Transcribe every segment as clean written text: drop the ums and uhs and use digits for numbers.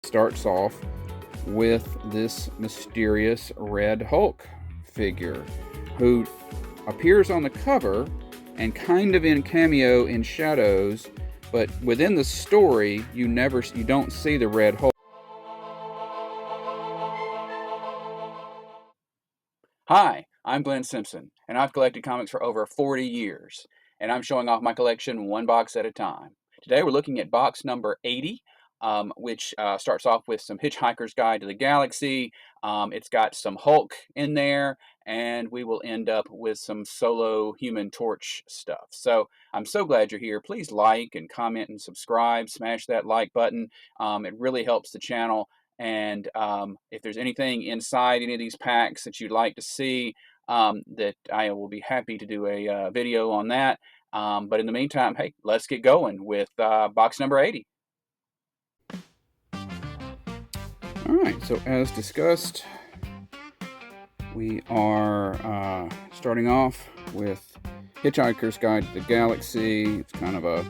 starts off with this mysterious Red Hulk figure who appears on the cover and kind of in cameo in shadows, but within the story you don't see the Red Hulk. Hi, I'm Glenn Simpson, and I've collected comics for over 40 years, and I'm showing off my collection one box at a time. Today we're looking at box number 80, which starts off with some Hitchhiker's Guide to the Galaxy. It's got some Hulk in there, and we will end up with some solo Human Torch stuff. So I'm so glad you're here. Please like and comment and subscribe. Smash that like button. It really helps the channel. And if there's anything inside any of these packs that you'd like to see, that I will be happy to do a video on that. But in the meantime, hey, let's get going with box number 80. All right, so as discussed, we are starting off with Hitchhiker's Guide to the Galaxy. It's kind of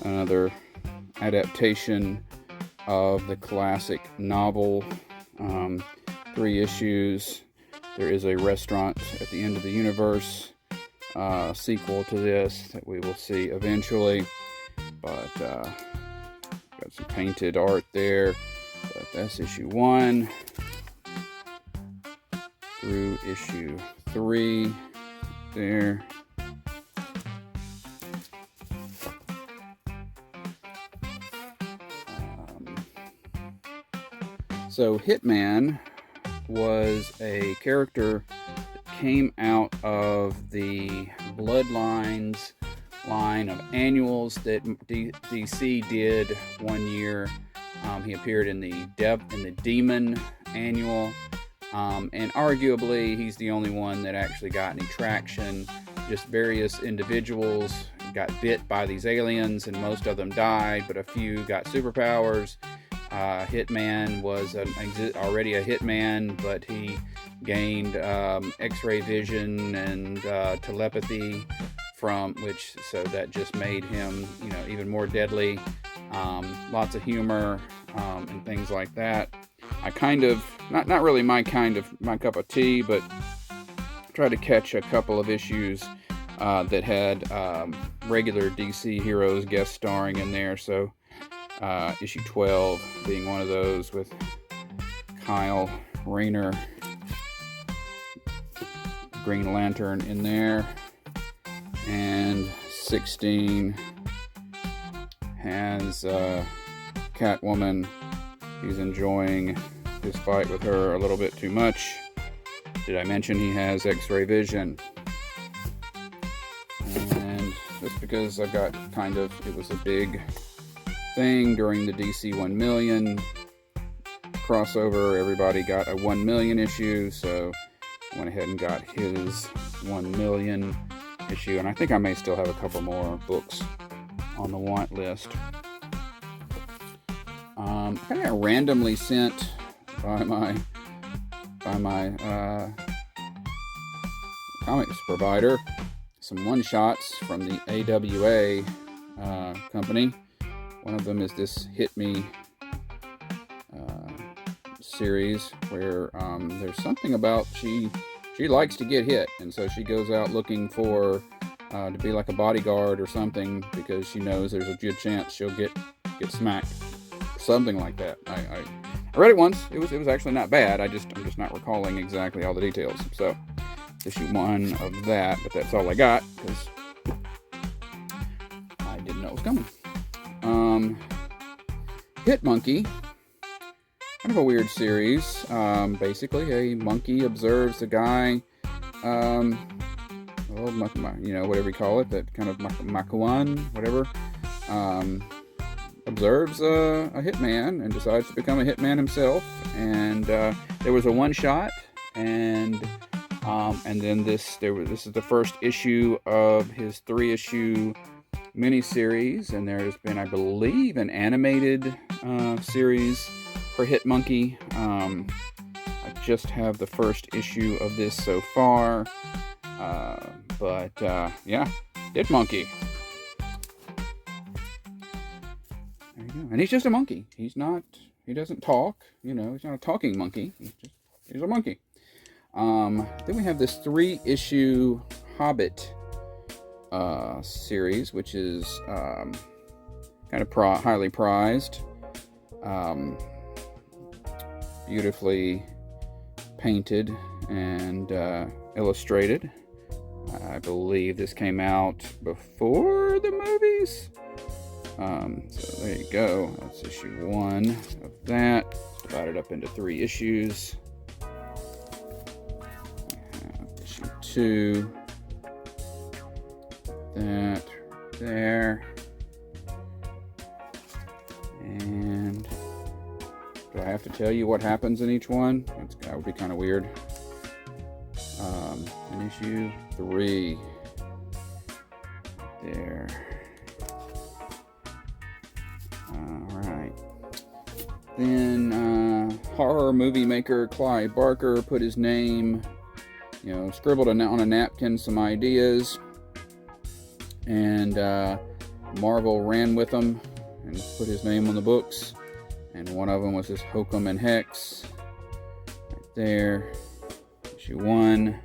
another adaptation of the classic novel. 3 issues. There is a restaurant at the end of the universe, sequel to this that we will see eventually, but got some painted art there. But that's issue 1 through issue 3 there. So Hitman was a character that came out of the Bloodlines line of annuals that DC did one year. He appeared in the Demon annual, and arguably he's the only one that actually got any traction. Just various individuals got bit by these aliens, and most of them died, but a few got superpowers. Hitman was already a hitman, but he gained X-ray vision and telepathy so that just made him, even more deadly. Lots of humor and things like that. I kind of not really my cup of tea, but tried to catch a couple of issues that had regular DC heroes guest starring in there. So. Issue 12 being one of those with Kyle Rayner, Green Lantern in there, and 16 has Catwoman. He's enjoying his fight with her a little bit too much. Did I mention he has X-ray vision? And just because I've got it was a big thing during the DC 1 million crossover. Everybody got a 1 million issue, so I went ahead and got his 1 million issue, and I think I may still have a couple more books on the want list. I got randomly sent by my comics provider some one-shots from the AWA company. One of them is this Hit Me series where there's something about she likes to get hit, and so she goes out looking for to be like a bodyguard or something because she knows there's a good chance she'll get smacked, something like that. I read it once. It was actually not bad. I'm just not recalling exactly all the details. So issue 1 of that, but that's all I got because I didn't know it was coming. Hit Monkey, kind of a weird series. Basically, a monkey observes a guy, whatever you call it, that kind of Makuan, whatever, observes a hitman and decides to become a hitman himself. And there was a one-shot, and then this is the first issue of his 3-issue miniseries, and there's been, I believe, an animated series for Hit Monkey. I just have the first issue of this so far, but yeah, Hit Monkey. There you go. And he's just a monkey. He's not he doesn't talk. You know, he's not a talking monkey. He's a monkey. Then we have this 3-issue Hobbit series, which is kind of highly prized. Beautifully painted and illustrated. I believe this came out before the movies. So there you go. That's issue 1 of that. It's divided up into 3 issues. Issue 2. That there. And do I have to tell you what happens in each one? That would be kind of weird. In issue 3. There. Alright. Then horror movie maker Clive Barker put his name, scribbled on a napkin some ideas, and Marvel ran with them and put his name on the books. And one of them was this Hokum Hex. Right there. Issue 1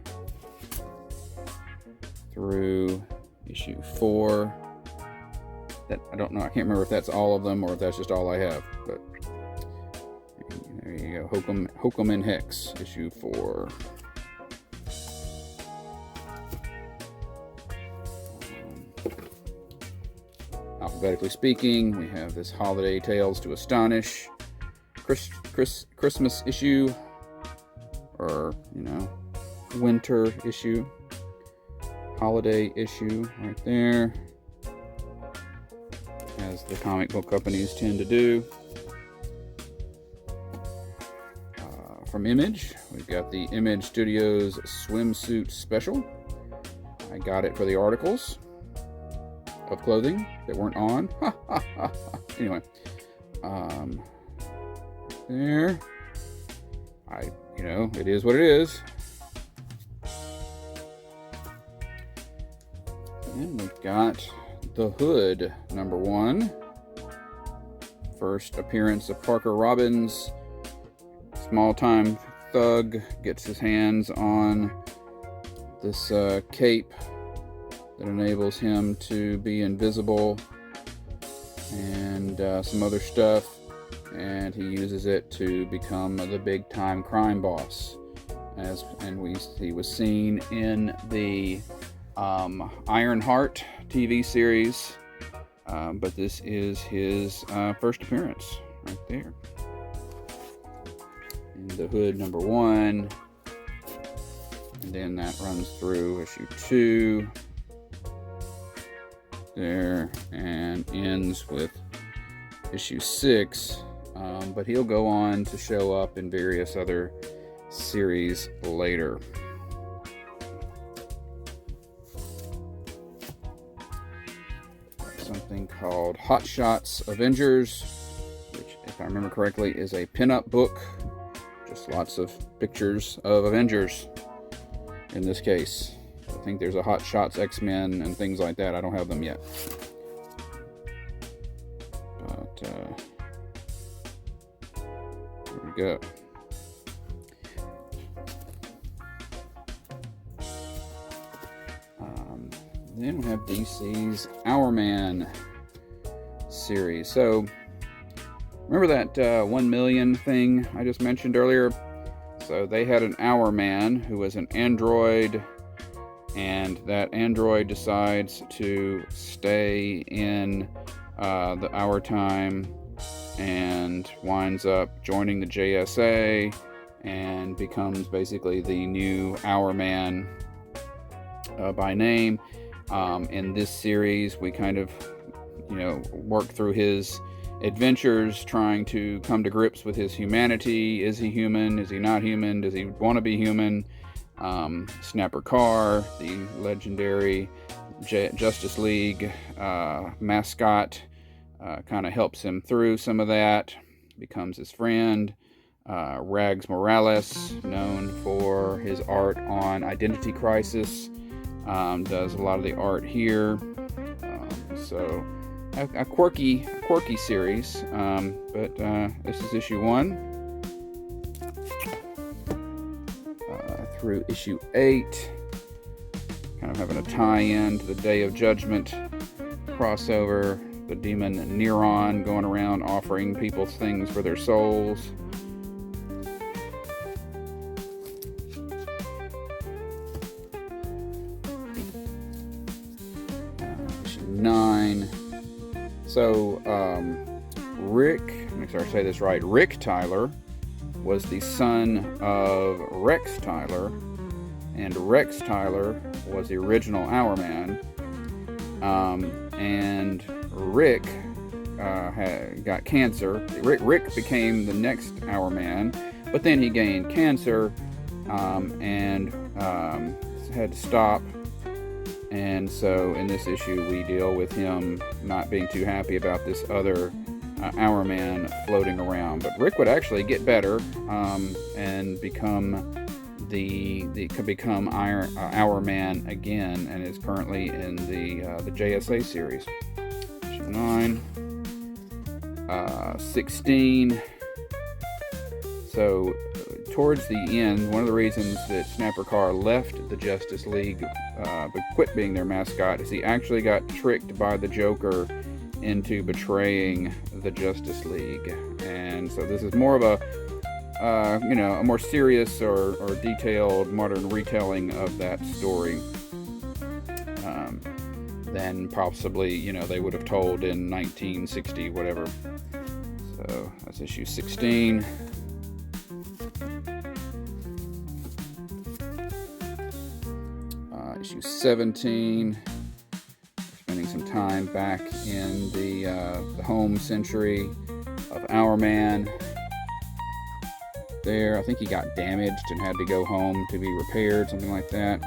through issue 4. That I don't know. I can't remember if that's all of them or if that's just all I have. But there you go. Hokum Hex, issue 4. Alphabetically speaking, we have this Holiday Tales to Astonish Christmas issue, or winter issue, holiday issue right there, as the comic book companies tend to do. From Image, we've got the Homage Studios Swimsuit Special. I got it for the articles of clothing that weren't on. Anyway, there. It is what it is. And we've got The Hood, number 1. First appearance of Parker Robbins. Small-time thug gets his hands on this cape that enables him to be invisible and some other stuff, and he uses it to become the big-time crime boss. He was seen in the Ironheart TV series, but this is his first appearance right there. In The Hood, number 1, and then that runs through issue 2 there and ends with issue 6, but he'll go on to show up in various other series later. Something called Hot Shots Avengers, which, if I remember correctly, is a pin-up book. Just lots of pictures of Avengers in this case. I think there's a Hot Shots X-Men and things like that. I don't have them yet. But there we go. Then we have DC's Hourman series. So, remember that 1 million thing I just mentioned earlier? So they had an Hourman who was an android, and that android decides to stay in the Hour Time and winds up joining the JSA and becomes basically the new Hourman by name. In this series, we kind of, work through his adventures trying to come to grips with his humanity. Is he human? Is he not human? Does he want to be human? Snapper Carr, the legendary Justice League mascot, kind of helps him through some of that, becomes his friend. Rags Morales, known for his art on Identity Crisis, does a lot of the art here. So a quirky series, but this is issue 1 through issue 8. Kind of having a tie-in to the Day of Judgment crossover. The demon Neron going around offering people things for their souls. Issue 9. So, Rick, make sure I say this right, Rick Tyler was the son of Rex Tyler, and Rex Tyler was the original Hourman, and Rick got cancer. Rick became the next Hourman, but then he gained cancer, and had to stop. And so in this issue we deal with him not being too happy about this other Hourman floating around. But Rick would actually get better and become Hourman again, and is currently in the JSA series. Issue 9. 16. So towards the end, one of the reasons that Snapper Carr left the Justice League, but quit being their mascot, is he actually got tricked by the Joker into betraying the Justice League. And so this is more of a a more serious or detailed modern retelling of that story than possibly they would have told in 1960 whatever. So that's issue 16. Issue 17. Spending some time back in the home century of Hourman. There, I think he got damaged and had to go home to be repaired, something like that.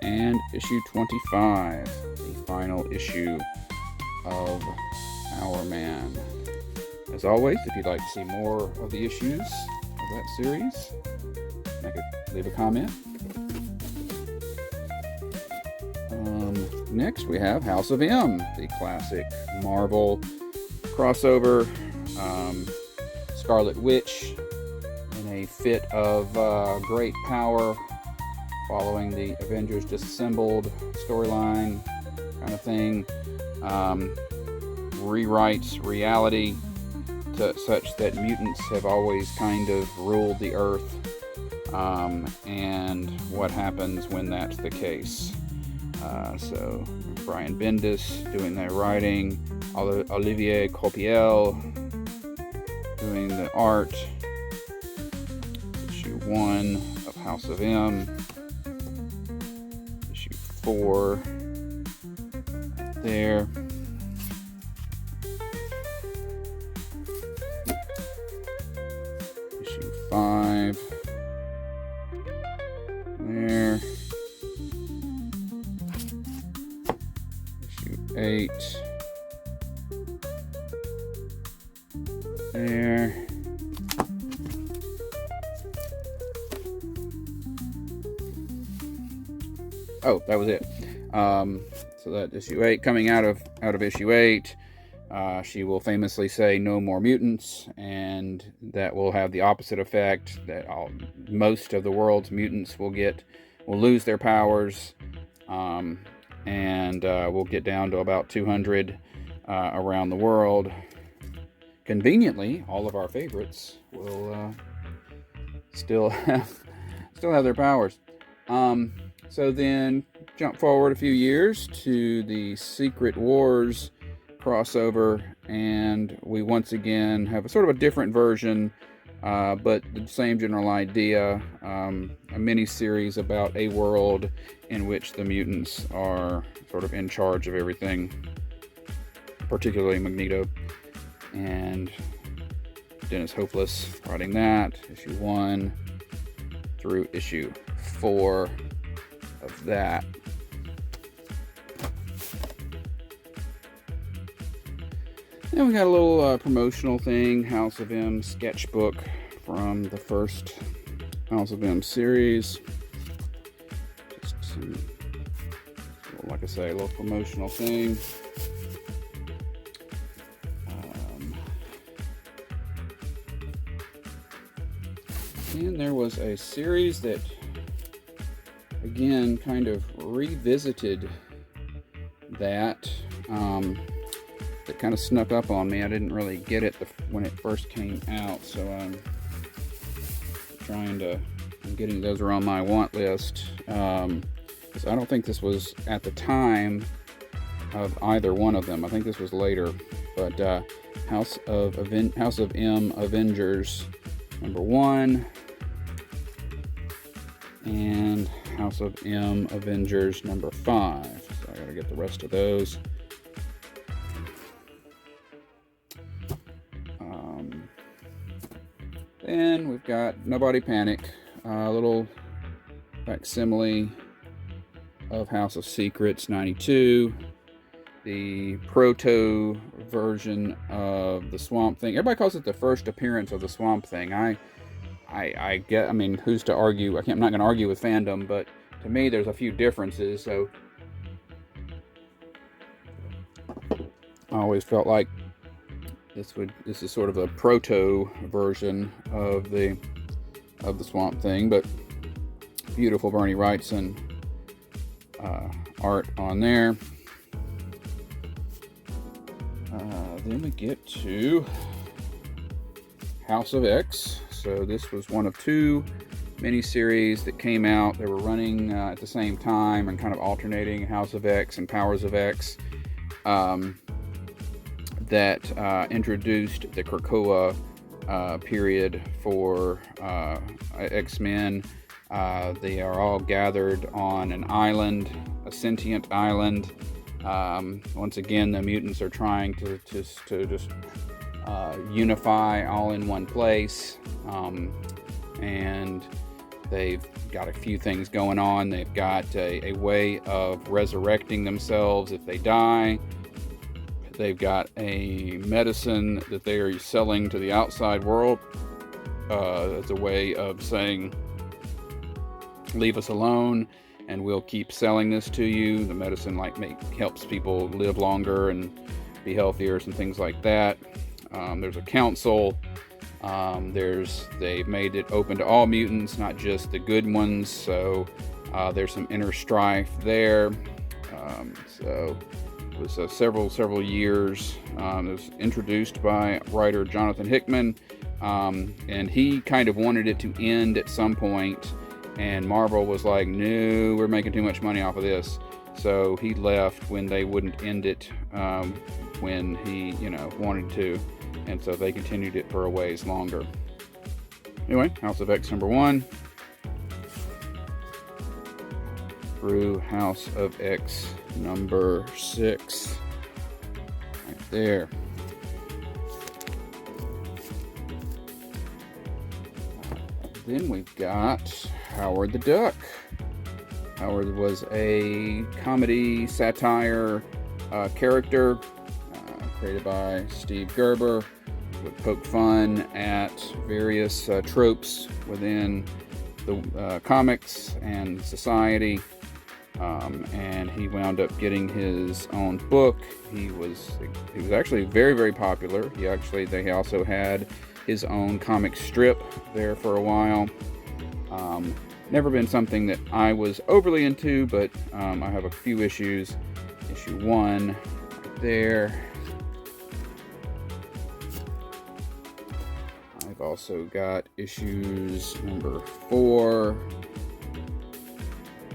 And issue 25, the final issue of Hourman. As always, if you'd like to see more of the issues of that series, I could leave a comment. Next, we have House of M, the classic Marvel crossover. Scarlet Witch in a fit of great power following the Avengers Disassembled storyline kind of thing. Rewrites reality such that mutants have always kind of ruled the earth, and what happens when that's the case. So Brian Bendis doing the writing, Olivier Coipel doing the art. Issue 1 of House of M. Issue 4 right there. Issue 5 there. Issue 8 there. Oh, that was it. So that issue 8, coming out of issue 8, she will famously say no more mutants, and that will have the opposite effect, that most of the world's mutants will lose their powers, and we'll get down to about 200 around the world. Conveniently, all of our favorites will still have their powers. So then, jump forward a few years to the Secret Wars crossover, and we once again have a sort of a different version, but the same general idea. A mini-series about a world in which the mutants are sort of in charge of everything, particularly Magneto. And Dennis Hopeless writing that, issue 1 through issue 4 of that. Then we got a little promotional thing, House of M sketchbook from the first House of M series. Just some, like I say, a little promotional thing. And there was a series that, again, kind of revisited that. That kind of snuck up on me. I didn't really get it when it first came out, so I'm getting those are on my want list. 'Cause I don't think this was at the time of either one of them. I think this was later. But House of M Avengers #1 and House of M Avengers #5. So I gotta get the rest of those. Then we've got Nobody Panic, a little facsimile of House of Secrets '92, the proto version of the Swamp Thing. Everybody calls it the first appearance of the Swamp Thing. I mean, who's to argue? I'm not going to argue with fandom, but to me, there's a few differences. So I always felt like this is sort of a proto version of the Swamp Thing, but beautiful Bernie Wrightson art on there. Then we get to House of X. So this was one of 2 miniseries that came out. They were running at the same time and kind of alternating, House of X and Powers of X. That introduced the Krakoa period for X-Men. They are all gathered on an island, a sentient island. Once again, the mutants are trying to just unify all in one place. And they've got a few things going on. They've got a way of resurrecting themselves if they die. They've got a medicine that they are selling to the outside world as a way of saying, leave us alone and we'll keep selling this to you. The medicine helps people live longer and be healthier and things like that. There's a council. They've made it open to all mutants, not just the good ones. So there's some inner strife there. So it was several years. It was introduced by writer Jonathan Hickman, and he kind of wanted it to end at some point, and Marvel was like, no, we're making too much money off of this. So he left when they wouldn't end it when he wanted to, and so they continued it for a ways longer. Anyway, House of X #1 through House of X #6, right there. Then we've got Howard the Duck. Howard was a comedy satire character created by Steve Gerber, would poke fun at various tropes within the comics and society. And he wound up getting his own book. He was actually very, very popular. They also had his own comic strip there for a while. Never been something that I was overly into, but I have a few issues. Issue 1 right there. I've also got issues #4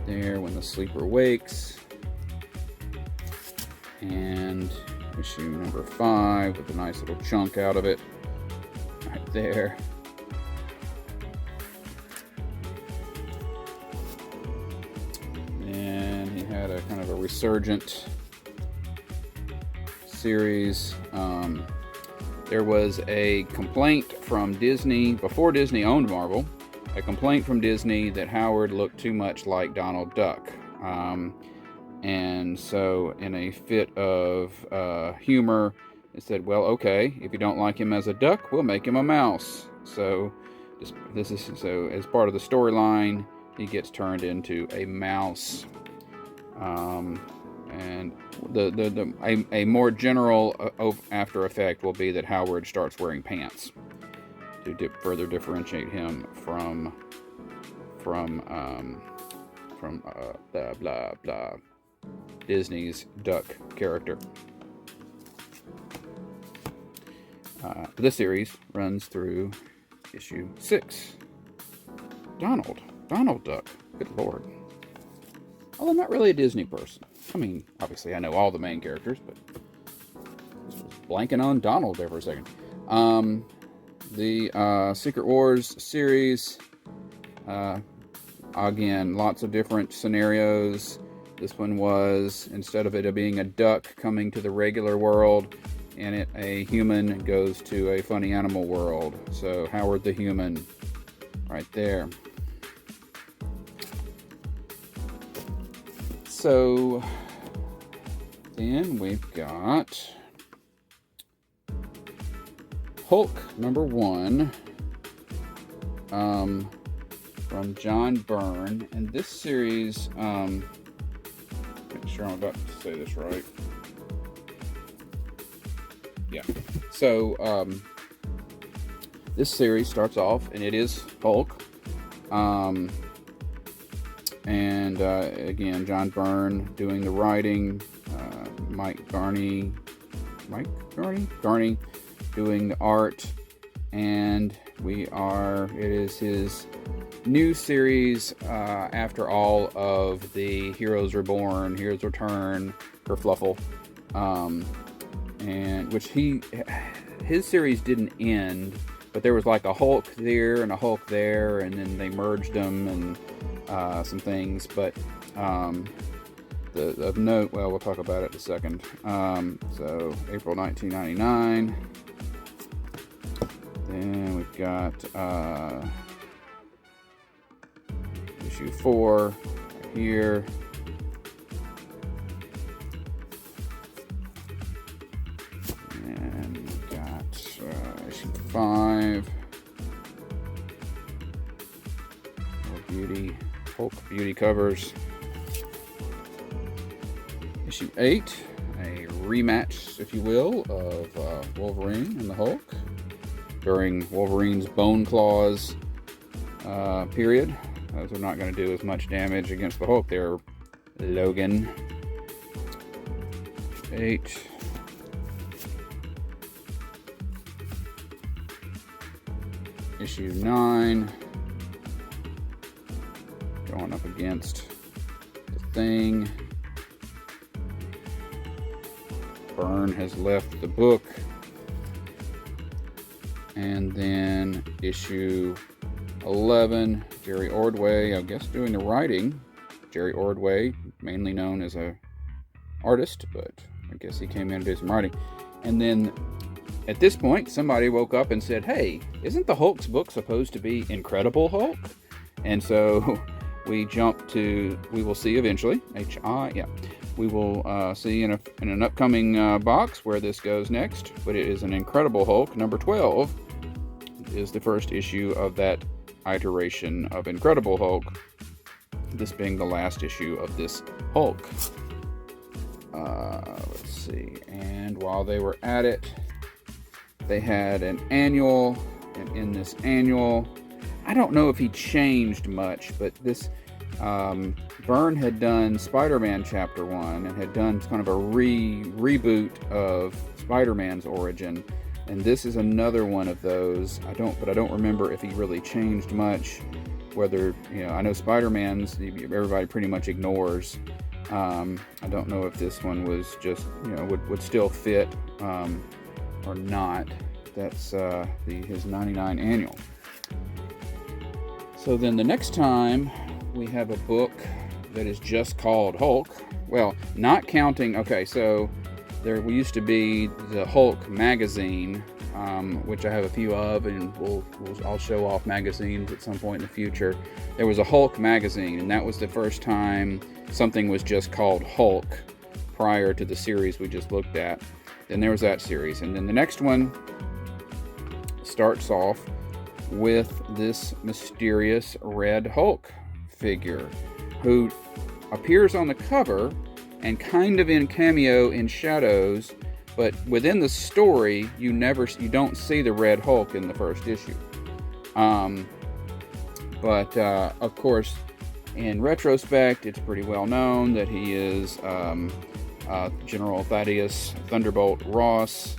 there, When the Sleeper Wakes, and issue #5 with a nice little chunk out of it right there. And he had a kind of a resurgent series. There was a complaint from Disney, before Disney owned Marvel, a complaint from Disney that Howard looked too much like Donald Duck. And so in a fit of humor, it said, well, okay, if you don't like him as a duck, we'll make him a mouse. So as part of the storyline, he gets turned into a mouse. And a more general after effect will be that Howard starts wearing pants. to further differentiate him from blah blah blah Disney's Duck character. This series runs through issue 6. Donald Duck. Good Lord. Although I'm not really a Disney person. I mean, obviously I know all the main characters, but I was blanking on Donald there for a second. The Secret Wars series, again, lots of different scenarios. This one was, instead of it being a duck coming to the regular world, in it a human goes to a funny animal world. So Howard the Human, right there. So then we've got Hulk #1 from John Byrne, and this series, make sure I'm about to say this right. Yeah. So this series starts off, and it is Hulk. And again, John Byrne doing the writing, Garney doing the art, and it is his new series after all of the Heroes Reborn, Heroes Return kerfluffle, and which his series didn't end, but there was like a Hulk there and a Hulk there, and then they merged them and some things, but of note, well, we'll talk about it in a second. So April 1999. Then we've got issue 4 right here. And we've got issue 5. More Hulk beauty covers. Issue 8, a rematch, if you will, of Wolverine and the Hulk during Wolverine's Bone Claws period. Those are not going to do as much damage against the Hulk there, Logan. 8. Issue 9. Going up against the Thing. Byrne has left the book. And then issue 11, Jerry Ordway, I guess doing the writing. Jerry Ordway, mainly known as a artist, but I guess he came in to do some writing. And then at this point, somebody woke up and said, hey, isn't the Hulk's book supposed to be Incredible Hulk? And so we jump to, we will see eventually, we will see in an upcoming box where this goes next, but it is an Incredible Hulk. Number 12 is the first issue of that iteration of Incredible Hulk, this being the last issue of this Hulk. Let's see, and while they were at it, they had an annual, and in this annual, I don't know if he changed much, but this Byrne had done Spider-Man Chapter 1 and had done kind of a reboot of Spider-Man's origin, and this is another one of those. I don't remember if he really changed much. Whether, I know Spider-Man's everybody pretty much ignores. I don't know if this one was just would still fit or not. That's his 99 annual. So then the next time we have a book that is just called Hulk. Well, not counting, okay, so there used to be the Hulk magazine, which I have a few of, and I'll show off magazines at some point in the future. There was a Hulk magazine, and that was the first time something was just called Hulk prior to the series we just looked at. Then there was that series, and then the next one starts off with this mysterious Red Hulk figure who appears on the cover and kind of in cameo in shadows But within the story, you don't see the Red Hulk in the first issue. But of course, in retrospect, it's pretty well known that he is General Thaddeus Thunderbolt Ross,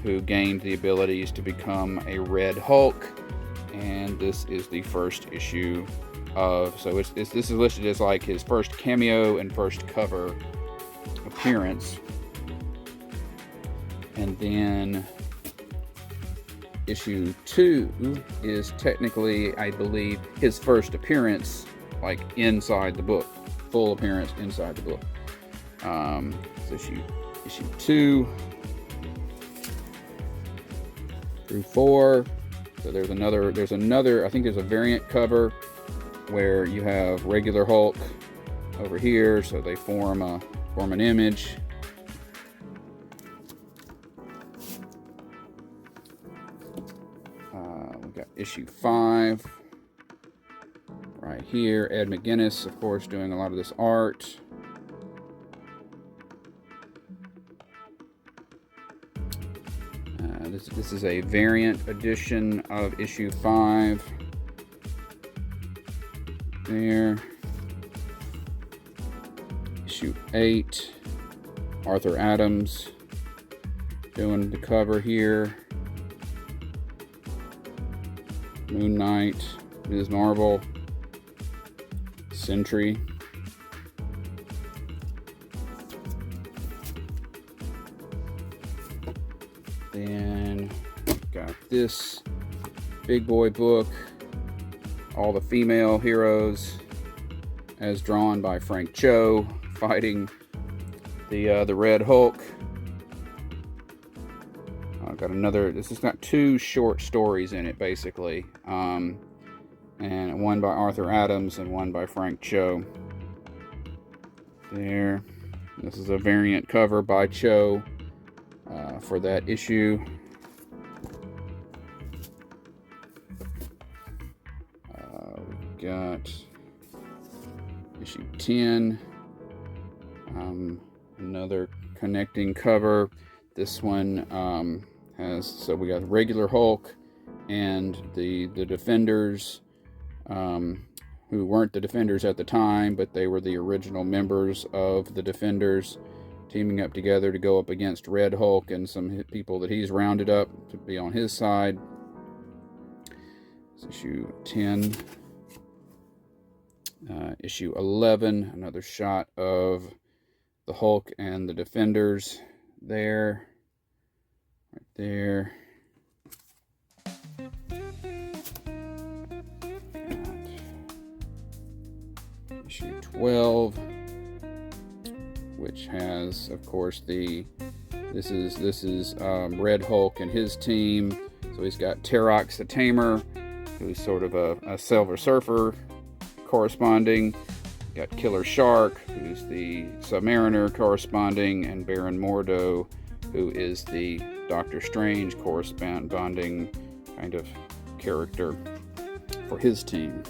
who gained the abilities to become a Red Hulk, and this is the first issue of. So this is listed as like his first cameo and first cover appearance, and then issue 2 is technically, I believe, his first appearance, like inside the book, full appearance inside the book. It's issue 2 through 4. So there's another. I think there's a variant cover where you have regular Hulk over here, so they form an image. We got issue 5 right here. Ed McGuinness, of course, doing a lot of this art. This is a variant edition of issue 5. There. Issue 8. Arthur Adams doing the cover here. Moon Knight, Ms. Marvel, Sentry. Then got this big boy book, all the female heroes, as drawn by Frank Cho, fighting the Red Hulk. I've got another. This has got 2 short stories in it, basically, and one by Arthur Adams and one by Frank Cho. There. This is a variant cover by Cho for that issue. We've got issue 10. Another connecting cover. This one so we got regular Hulk and the Defenders, who weren't the Defenders at the time, but they were the original members of the Defenders, teaming up together to go up against Red Hulk and some people that he's rounded up to be on his side. It's issue 10. Issue 11, another shot of the Hulk and the Defenders there. Right there. Issue 12, which has, of course, this is Red Hulk and his team. So he's got Terrox the Tamer, who's sort of a Silver Surfer corresponding. Got Killer Shark, who's the Submariner corresponding, and Baron Mordo, who is the Doctor Strange corresponding kind of character for his team.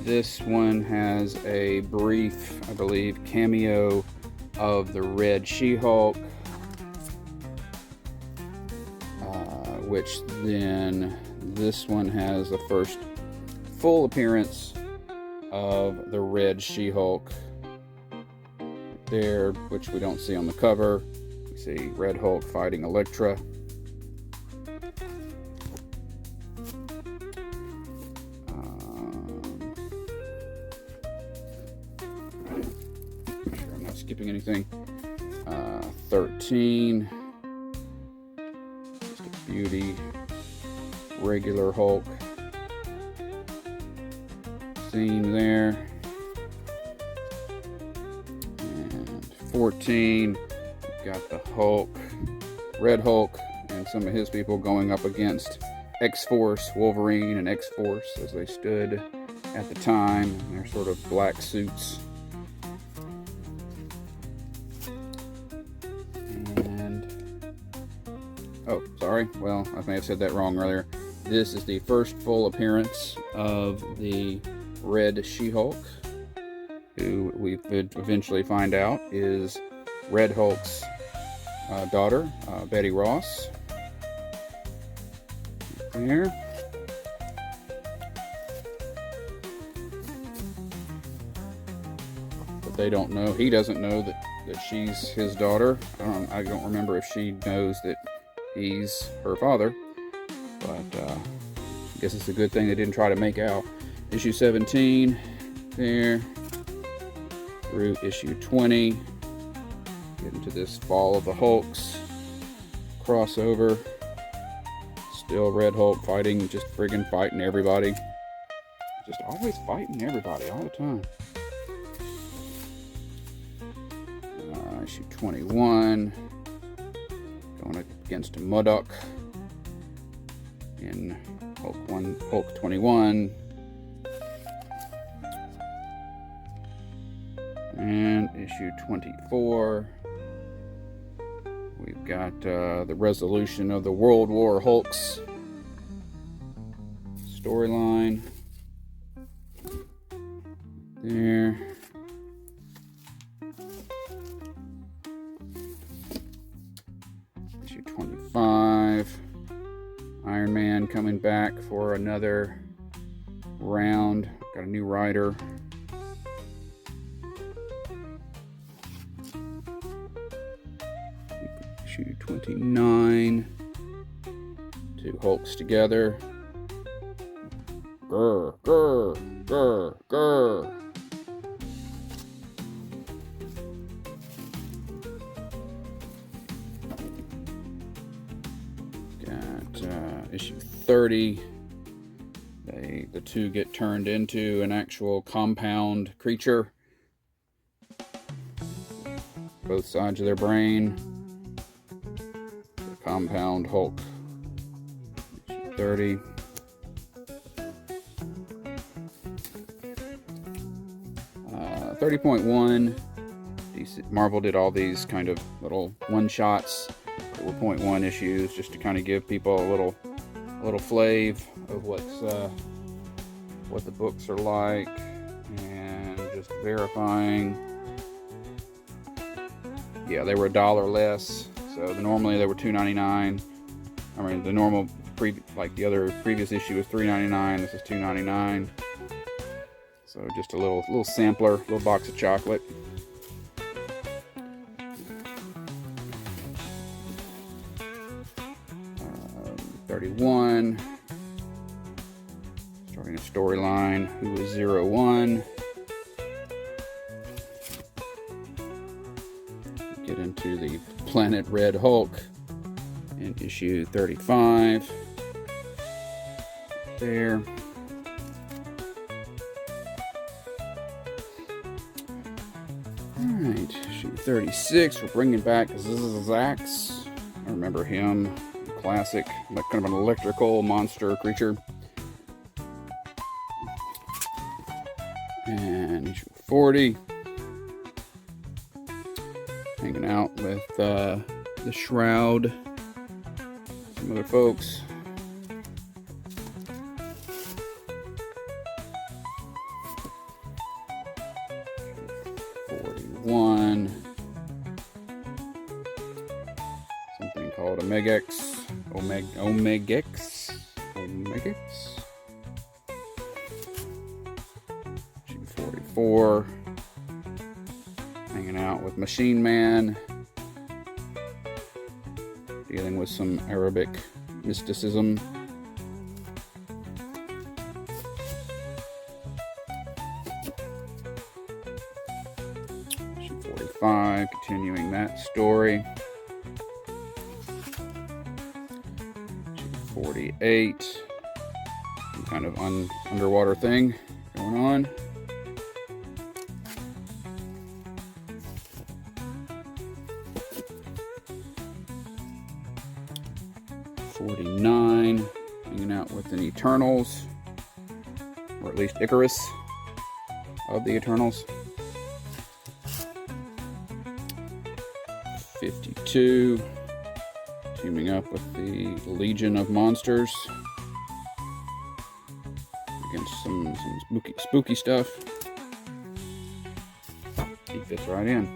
This one has a brief, I believe, cameo of the Red She-Hulk, which then this one has the first full appearance of the Red She-Hulk there, which we don't see on the cover. We see Red Hulk fighting Elektra. Make sure I'm not skipping anything. 13. Just a beauty. Regular Hulk scene there. And 14, we've got the Hulk, Red Hulk, and some of his people going up against X-Force, Wolverine and X-Force as they stood at the time in their sort of black suits. And, oh, sorry, well, I may have said that wrong earlier. This is the first full appearance of the Red She-Hulk, who we eventually find out is Red Hulk's daughter, Betty Ross. There. But they don't know. He doesn't know that she's his daughter. I don't remember if she knows that he's her father. But I guess it's a good thing they didn't try to make out. Issue 17 there through issue 20. Get into this Fall of the Hulks crossover. Still Red Hulk fighting, just friggin' fighting everybody. Just always fighting everybody all the time. Issue 21. Going against Modok in Hulk 21. And issue 24. We've got the resolution of the World War Hulks storyline. There. Issue 25. Iron Man coming back for another round. Got a new writer. Issue 29. Two Hulks together. Grr, grr, grr, grr. Got issue 30. The two get turned into an actual compound creature. Both sides of their brain. The compound Hulk. Issue 30. Uh, 30.1. Marvel did all these kind of little one-shots. They were 0.1 issues just to kind of give people a little flavor of what the books are like, and just verifying. Yeah, they were $1 less. So normally they were $2.99. I mean, the normal like the other previous issue was $3.99. This is $2.99. So just a little sampler, little box of chocolate. 31. Starting a storyline. Who was 01? Get into the Planet Red Hulk in issue 35. There. Alright, issue 36. We're bringing back Zax. I remember him. Classic, like kind of an electrical monster creature. And issue 40. Hanging out with the Shroud. Some other folks. Issue 41. Something called Omegex. Omegex. Issue 44. Hanging out with Machine Man. Dealing with some Arabic mysticism. Issue 45. Continuing that story. 48. Some kind of underwater thing going on. '49. Hanging out with the Eternals. Or at least Icarus of the Eternals. 52. Teaming up with the Legion of Monsters. some spooky stuff. He fits right in.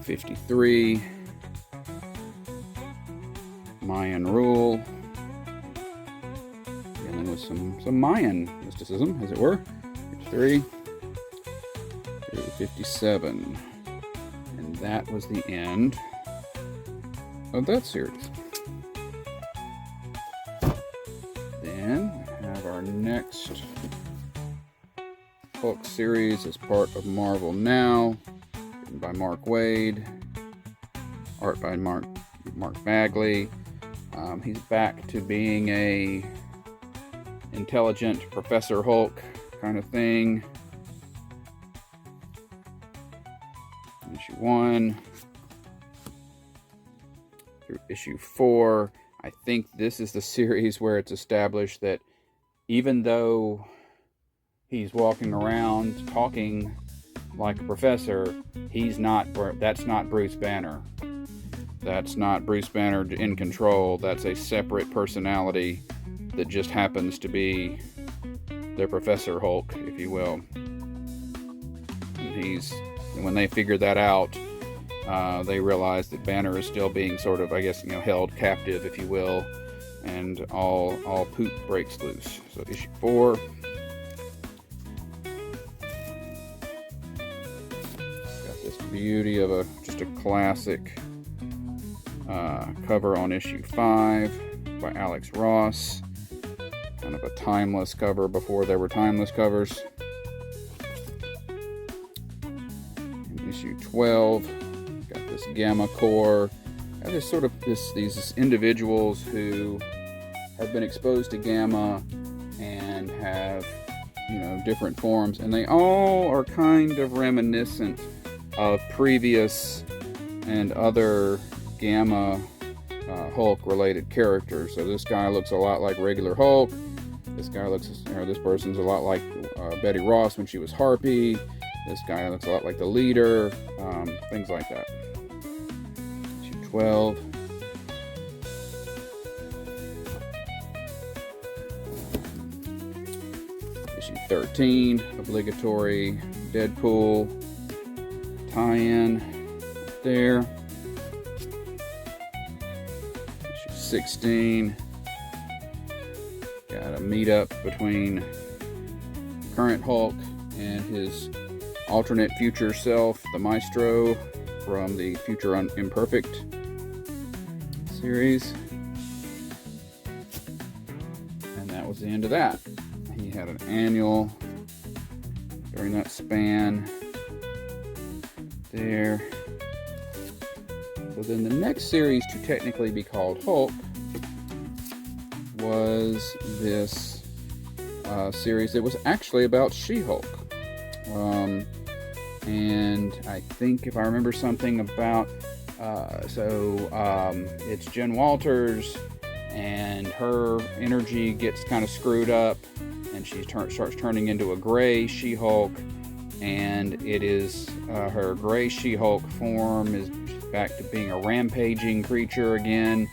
53. Mayan rule. Dealing with some Mayan mysticism, as it were. 53 through 57. And that was the end of that series. Then we have our next Hulk series as part of Marvel Now, written by Mark Waid, art by Mark Bagley. He's back to being a intelligent Professor Hulk kind of thing. Issue 1 through issue 4. I think this is the series where it's established that even though he's walking around talking like a professor, that's not Bruce Banner. That's not Bruce Banner in control. That's a separate personality that just happens to be the Professor Hulk, if you will. And when they figure that out, they realize that Banner is still being sort of, I guess, held captive, if you will, and all poop breaks loose. So issue 4. Got this beauty of just a classic cover on issue 5 by Alex Ross. Kind of a timeless cover before there were timeless covers. In issue 12, got this Gamma Corps. And there's sort of these individuals who have been exposed to Gamma and have, different forms, and they all are kind of reminiscent of previous and other Gamma Hulk-related characters. So this guy looks a lot like regular Hulk. This person's a lot like Betty Ross when she was Harpy. This guy looks a lot like the Leader. Things like that. Issue 12. Issue 13, obligatory Deadpool tie-in there. Issue 16, got a meetup between current Hulk and his alternate future self, the Maestro, from the Future Imperfect series. And that was the end of that. He had an annual during that span there. So then the next series to technically be called Hulk was this series that was actually about She-Hulk. And I think if I remember something about, it's Jen Walters, and her energy gets kind of screwed up, and she starts turning into a gray She-Hulk, and it is her gray She-Hulk form is back to being a rampaging creature again,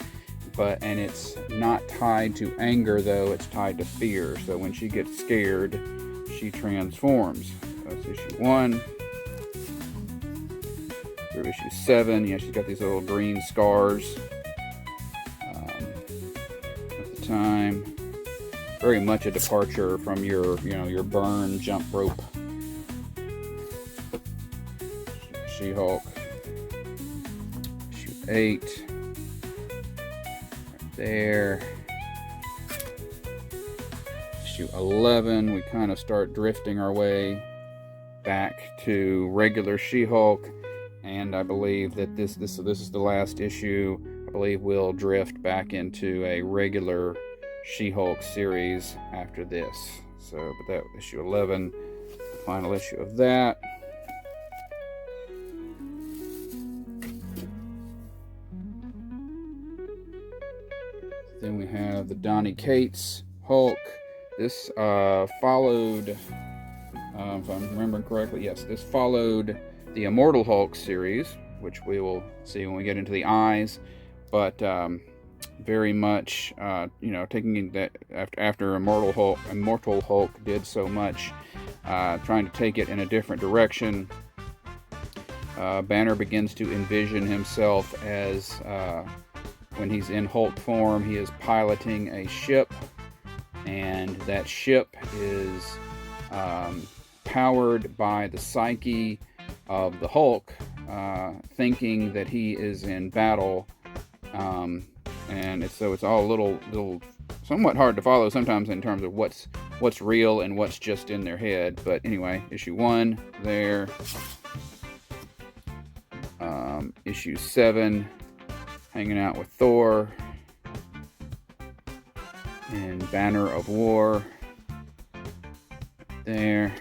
and it's not tied to anger though, it's tied to fear. So when she gets scared, she transforms. That's issue 1 through issue 7. Yeah, she's got these little green scars at the time. Very much a departure from your burn jump rope She-Hulk. Issue 8 right there. Issue 11, we kind of start drifting our way back to regular She-Hulk, and I believe that this is the last issue. I believe we'll drift back into a regular She-Hulk series after this. So, but that issue 11, the final issue of that. Then we have the Donny Cates Hulk. This followed, if I'm remembering correctly, yes, this followed the Immortal Hulk series, which we will see when we get into the eyes. But very much, you know, taking that after Immortal Hulk did so much, trying to take it in a different direction. Banner begins to envision himself as, when he's in Hulk form, he is piloting a ship, and that ship is powered by the psyche of the Hulk, thinking that he is in battle, and it's all a little somewhat hard to follow sometimes in terms of what's real and what's just in their head. But anyway, issue 1 there. Issue 7, hanging out with Thor in Banner of War there.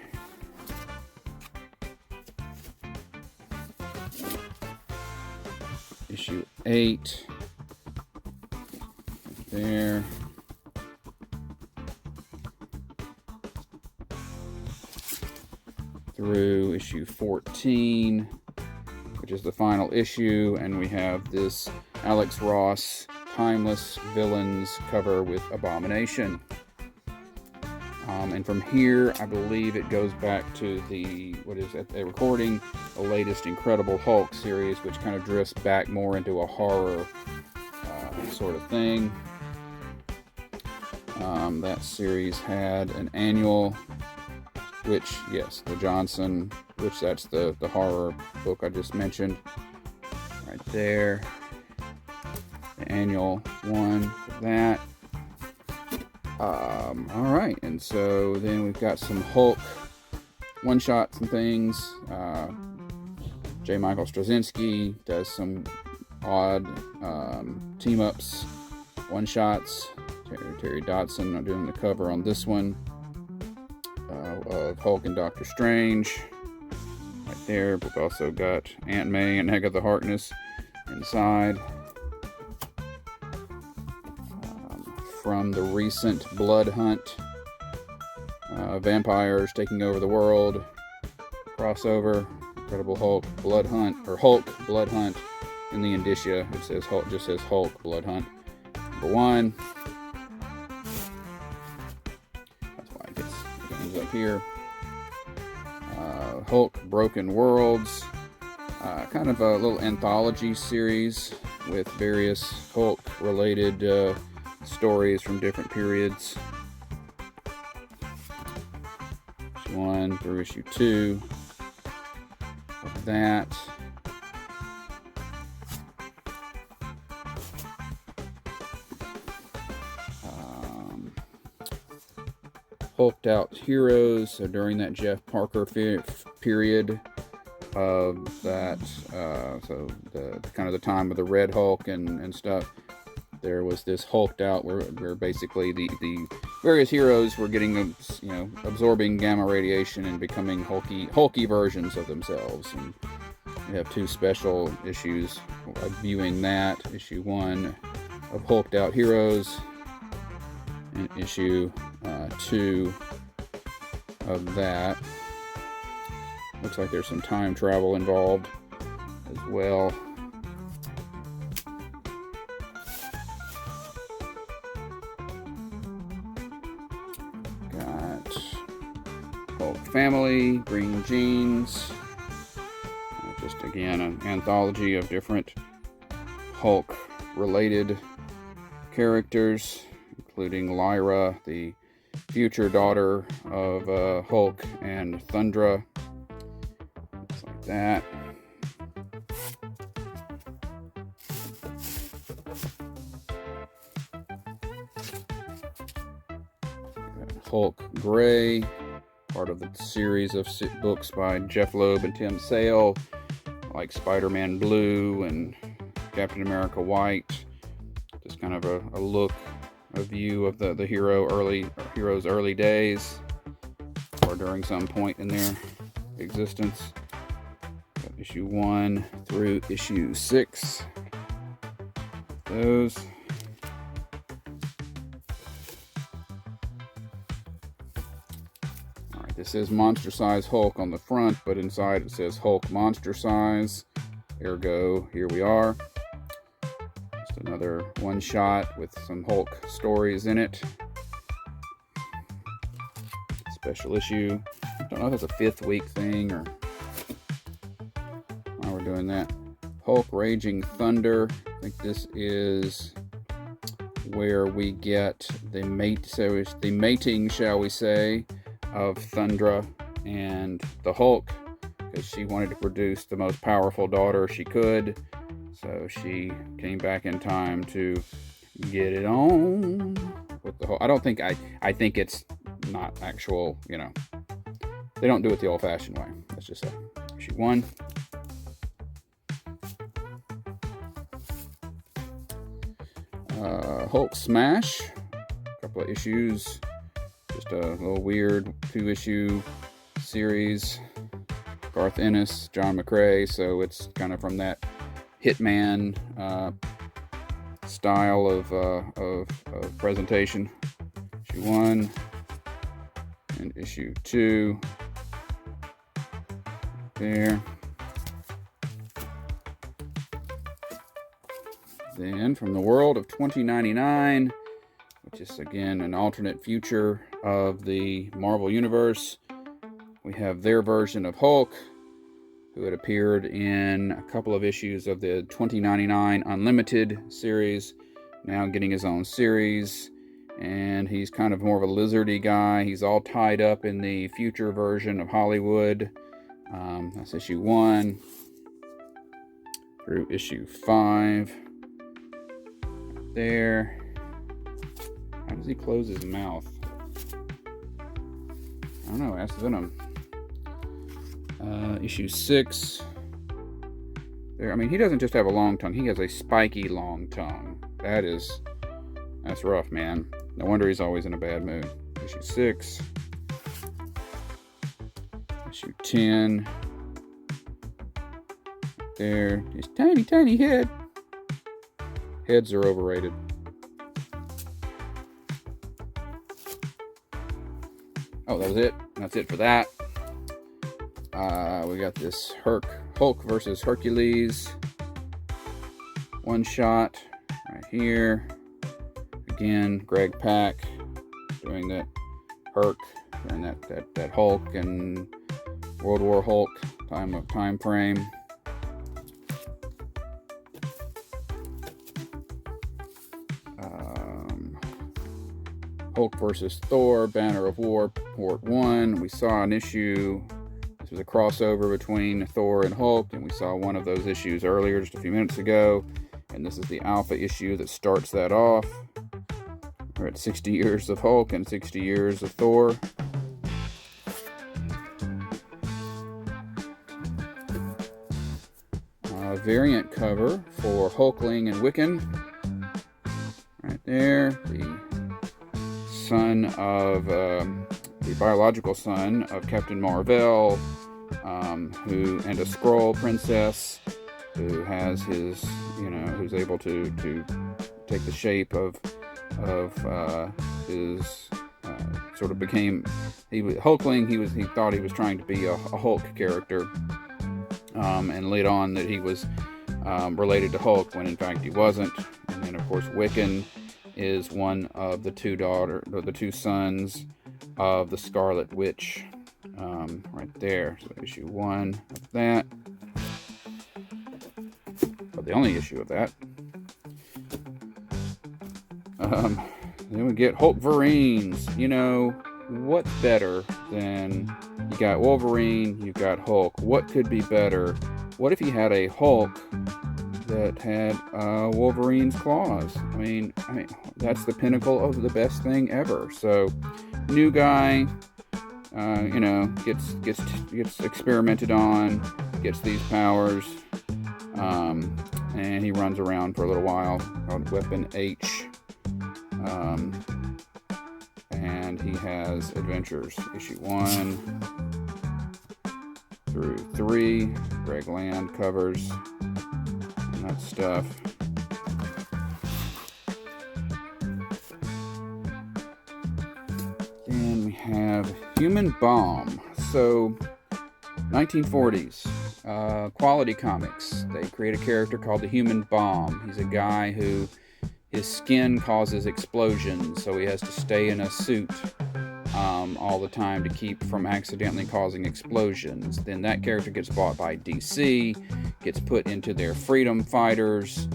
Issue 8 there. Through issue 14, which is the final issue, and we have this Alex Ross Timeless Villains cover with Abomination. And from here, I believe it goes back to the recording the latest Incredible Hulk series, which kind of drifts back more into a horror sort of thing. That series had an annual, which, yes, the Johnson, which that's the horror book I just mentioned right there. The annual one for that. Alright, and so then we've got some Hulk one-shots and things. J. Michael Straczynski does some odd team-ups, one-shots. Terry Dodson doing the cover on this one of Hulk and Doctor Strange. Right there. We've also got Aunt May and Agatha Harkness inside. From the recent Blood Hunt, vampires taking over the world crossover, Incredible Hulk Blood Hunt, or Hulk Blood Hunt. In the indicia, it says Hulk, just says Hulk Blood Hunt. Number 1. That's why it ends up here. Hulk Broken Worlds, kind of a little anthology series with various Hulk-related stories from different periods. Issue 1 through issue 2 of that. Hulked Out Heroes, so during that Jeff Parker period of that, so the kind of the time of the Red Hulk and stuff, there was this Hulked Out where basically the various heroes were getting, absorbing gamma radiation and becoming hulky versions of themselves. And we have 2 special issues viewing that. Issue 1 of Hulked Out Heroes, and issue 2 of that. Looks like there's some time travel involved as well. Got Hulk Family, Green Jeans. Just again, an anthology of different Hulk-related characters, including Lyra, the future daughter of Hulk and Thundra. Looks like that. Hulk Gray, part of the series of books by Jeff Loeb and Tim Sale, like Spider-Man Blue and Captain America White. Just kind of a look, a view of the hero's early days, or during some point in their existence. Got issue 1 through issue 6. Those. Alright, this is Monster Size Hulk on the front, but inside it says Hulk Monster Size. Ergo, here we are. Just another one-shot with some Hulk stories in it. Special issue. I don't know if it's a 5th week thing or why we're doing that. Hulk Raging Thunder. I think this is where we get the mating, shall we say, of Thundra and the Hulk, because she wanted to produce the most powerful daughter she could, so she came back in time to get it on with the Hulk. I think it's not actual, you know, they don't do it the old-fashioned way. Let's just say. Issue 1. Hulk Smash, a couple of issues, just a little weird 2-issue series. Garth Ennis, John McCrae, so it's kind of from that Hitman style of presentation. Issue 1 and issue 2 there. Then from the world of 2099, which is again an alternate future of the Marvel Universe, we have their version of Hulk, who had appeared in a couple of issues of the 2099 Unlimited series, now getting his own series, and he's kind of more of a lizardy guy. He's all tied up in the future version of Hollywood. That's issue 1 through issue 5. There. How does he close his mouth? I don't know. Ask Venom. Issue 6. There. I mean, he doesn't just have a long tongue. He has a spiky long tongue. That's rough, man. No wonder he's always in a bad mood. Issue 6. Issue 10. There. His tiny, tiny head. Heads are overrated. Oh, that was it. That's it for that. We got this Hulk versus Hercules one shot right here. Again, Greg Pak doing that and that Hulk and World War Hulk time frame. Hulk versus Thor, Banner of War, Part 1. We saw an issue. This was a crossover between Thor and Hulk, and we saw one of those issues earlier, just a few minutes ago. And this is the alpha issue that starts that off. We're at 60 years of Hulk and 60 years of Thor. Variant cover for Hulkling and Wiccan. Right there. The son of the biological son of Captain Marvel, and a Skrull princess who has his, who's able to take the shape of his sort of became Hulkling. He thought he was trying to be a Hulk character, and laid on that he was related to Hulk when in fact he wasn't. And then of course Wiccan is one of the two sons of the Scarlet Witch, right there. So issue 1 of that. But the only issue of that. Then we get Hulkverines. What's better than, you got Wolverine, you got Hulk. What could be better? What if you had a Hulk that had Wolverine's claws? I mean, that's the pinnacle of the best thing ever. So, new guy, gets experimented on, gets these powers, and he runs around for a little while, called Weapon H, and he has adventures, issue 1 through 3, Greg Land covers, and that stuff. Then we have Human Bomb. So, 1940s. Quality Comics. They create a character called the Human Bomb. He's a guy who his skin causes explosions, so he has to stay in a suit all the time to keep from accidentally causing explosions. Then that character gets bought by DC, gets put into their Freedom Fighters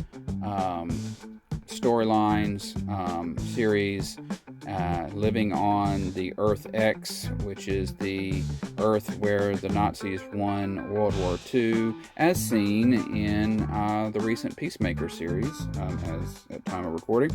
storylines series, living on the Earth X, which is the Earth where the Nazis won World War II, as seen in the recent Peacemaker series, as at time of recording.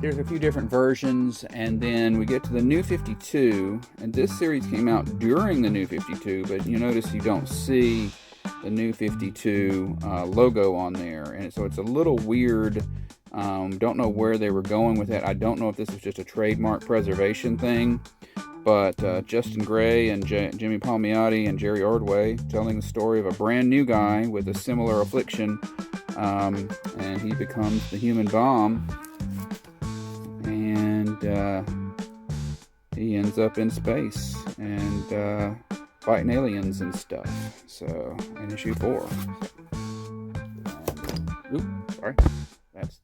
There's a few different versions, and then we get to the New 52, and this series came out during the New 52, but you notice you don't see the New 52 logo on there, and so it's a little weird. Don't know where they were going with it. I don't know if this is just a trademark preservation thing, but Justin Gray and Jimmy Palmiotti and Jerry Ordway telling the story of a brand new guy with a similar affliction, and he becomes the Human Bomb, and he ends up in space and fighting aliens and stuff. So, in issue 4. Sorry. That's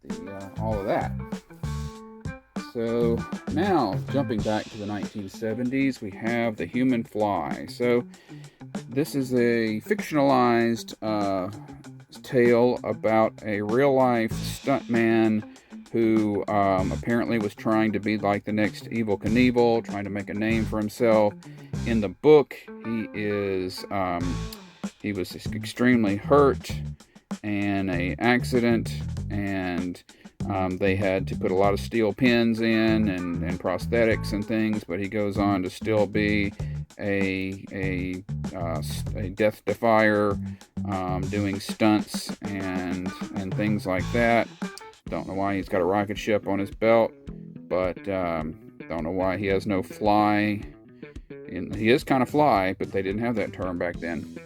all of that. So, now, jumping back to the 1970s, we have The Human Fly. So, this is a fictionalized tale about a real-life stuntman who apparently was trying to be like the next Evel Knievel, trying to make a name for himself. In the book, he was extremely hurt in an accident, and they had to put a lot of steel pins in and prosthetics and things, but he goes on to still be a death defier, doing stunts and things like that. Don't know why he's got a rocket ship on his belt, but don't know why he has no fly. He is kind of fly, but they didn't have that term back then.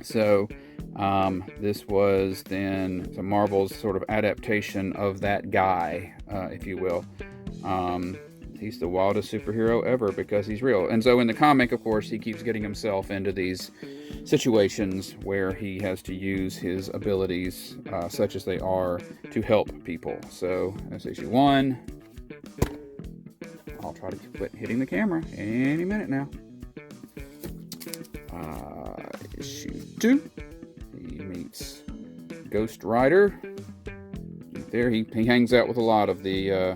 So this was then the Marvel's sort of adaptation of that guy, if you will. He's the wildest superhero ever because he's real. And so in the comic, of course, he keeps getting himself into these situations where he has to use his abilities, such as they are, to help people. So that's issue 1. I'll try to quit hitting the camera any minute now. Issue 2. He meets Ghost Rider. There he hangs out with a lot of the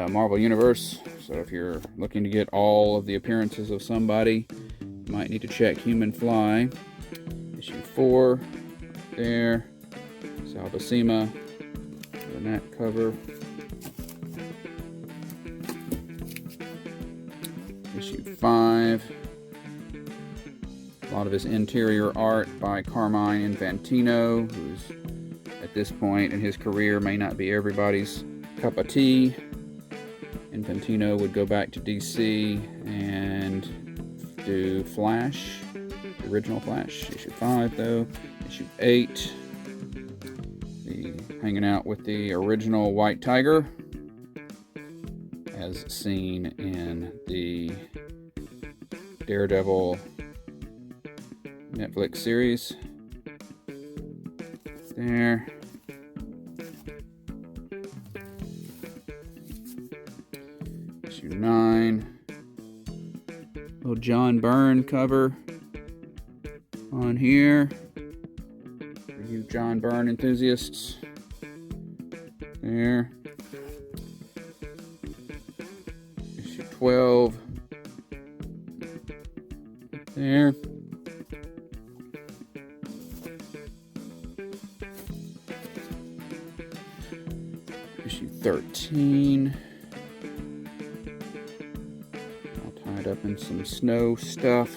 Marvel Universe. So if you're looking to get all of the appearances of somebody, you might need to check Human Fly. Issue 4. There. Sal Buscema. On that cover. Issue 5. A lot of his interior art by Carmine Infantino, who's at this point in his career may not be everybody's cup of tea. Infantino would go back to DC and do Flash, the original Flash. Issue 5, though. Issue 8. Hanging out with the original White Tiger, as seen in the Daredevil Netflix series. There. Issue 9. Little John Byrne cover on here for you John Byrne enthusiasts. There. Issue 12. There. Issue 13. All tied up in some snow stuff.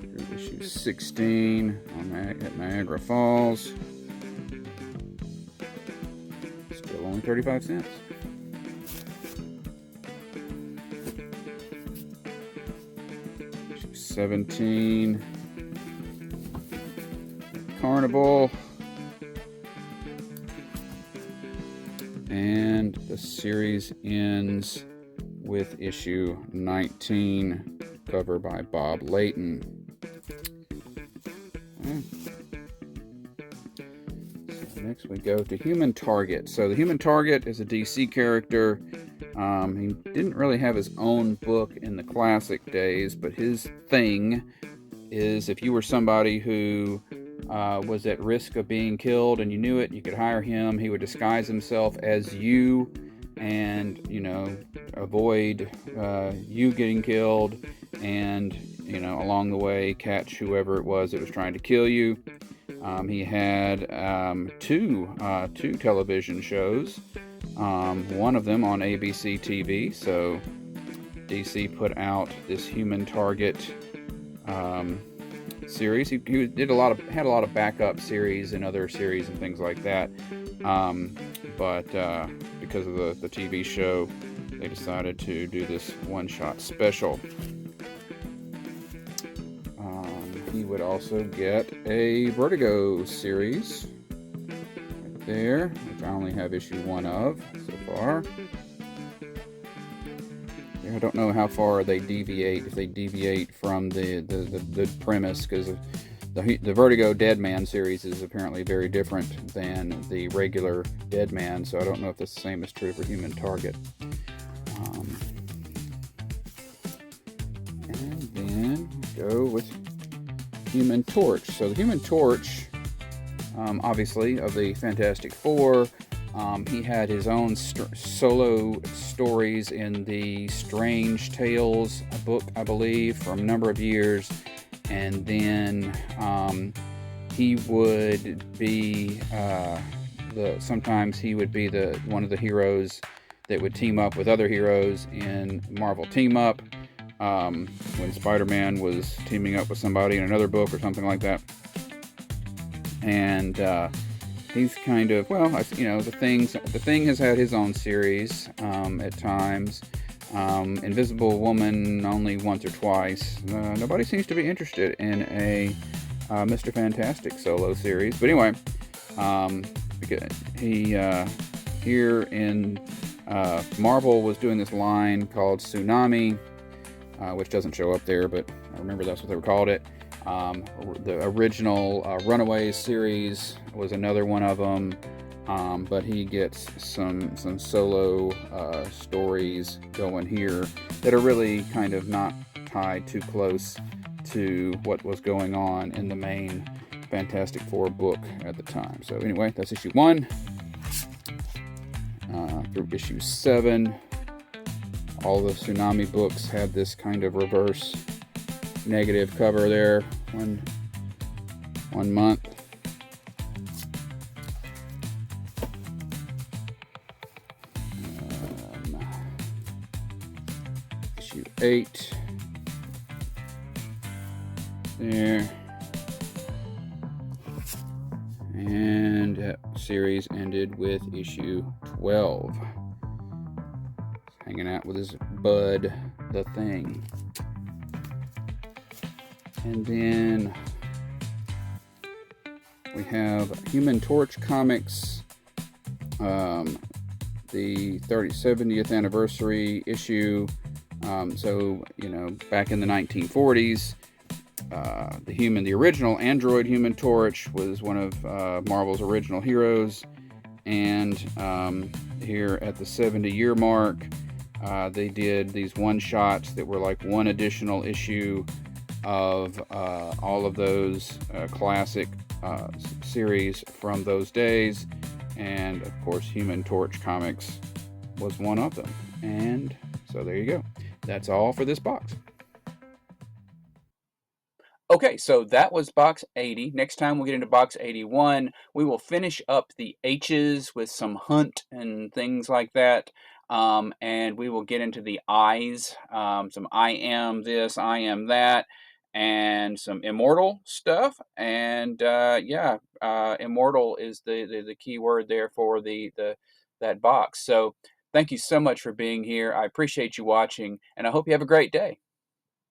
Through issue 16 at Niagara Falls. Still only 35 cents. Issue 17. Carnival. And the series ends with issue 19, cover by Bob Layton. So next we go to Human Target. So the Human Target is a DC character. He didn't really have his own book in the classic days, but his thing is if you were somebody who was at risk of being killed and you knew it, you could hire him. He would disguise himself as you and, avoid you getting killed, and, along the way catch whoever it was that was trying to kill you. He had two television shows, one of them on ABC TV. So DC put out this Human Target series. He had a lot of backup series and other series and things like that. But because of the TV show, they decided to do this one-shot special. He would also get a Vertigo series right there, which I only have issue 1 of so far. I don't know how far they deviate, if they deviate from the premise, because the Vertigo Deadman series is apparently very different than the regular Deadman, so I don't know if the same is true for Human Target. And then go with Human Torch. So the Human Torch, obviously, of the Fantastic Four, he had his own solo stories in the Strange Tales book, I believe, for a number of years. And then he would be sometimes he would be one of the heroes that would team up with other heroes in Marvel Team Up, when Spider-Man was teaming up with somebody in another book or something like that. And he's kind of, the Thing has had his own series at times. Invisible Woman only once or twice. Nobody seems to be interested in a Mr. Fantastic solo series. But anyway, because he here in Marvel was doing this line called Tsunami, which doesn't show up there, but I remember that's what they called it. The original Runaways series was another one of them, but he gets some solo stories going here that are really kind of not tied too close to what was going on in the main Fantastic Four book at the time. So anyway, that's issue 1 through issue 7. All the Tsunami books had this kind of reverse negative cover there, one month. Issue 8 there, and that series ended with issue 12. Hanging out with his bud, the Thing. And then we have Human Torch Comics, the 70th anniversary issue. So, back in the 1940s, the original android Human Torch was one of Marvel's original heroes. And here at the 70-year mark, they did these one-shots that were like one additional issue of all of those classic series from those days. And of course, Human Torch Comics was one of them. And so there you go. That's all for this box. Okay, so that was box 80. Next time we'll get into box 81. We will finish up the H's with some Hunt and things like that. And we will get into the I's, some I am this, I am that, and some Immortal stuff. And Immortal is the key word there for that box. So thank you so much for being here. I appreciate you watching, and I hope you have a great day.